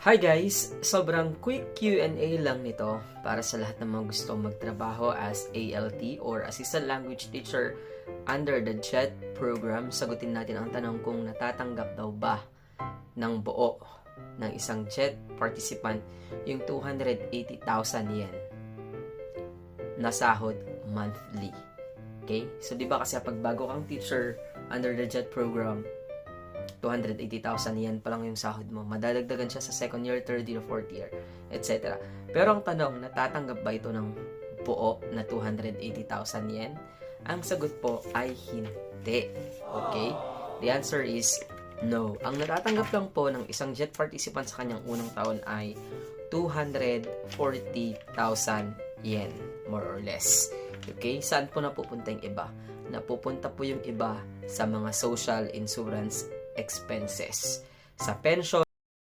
Hi guys! Sobrang quick Q&A lang nito para sa lahat ng mga gustong magtrabaho as ALT or Assistant Language Teacher under the JET program. Sagutin natin ang tanong kung natatanggap daw ba ng buo ng isang JET participant yung 280,000 yen na sahod monthly. Okay? So, di ba kasi pag bago kang teacher under the JET program, 280,000 yen pa lang yung sahod mo. Madadagdagan siya sa second year, third year, fourth year, etc. Pero ang tanong, natatanggap ba ito ng buo na 280,000 yen? Ang sagot po ay hindi. Okay? The answer is no. Ang natatanggap lang po ng isang JET participant sa kanyang unang taon ay 240,000 yen, more or less. Okay? Saan po napupunta yung iba? Napupunta po yung iba sa mga social insurance expenses. Sa pension,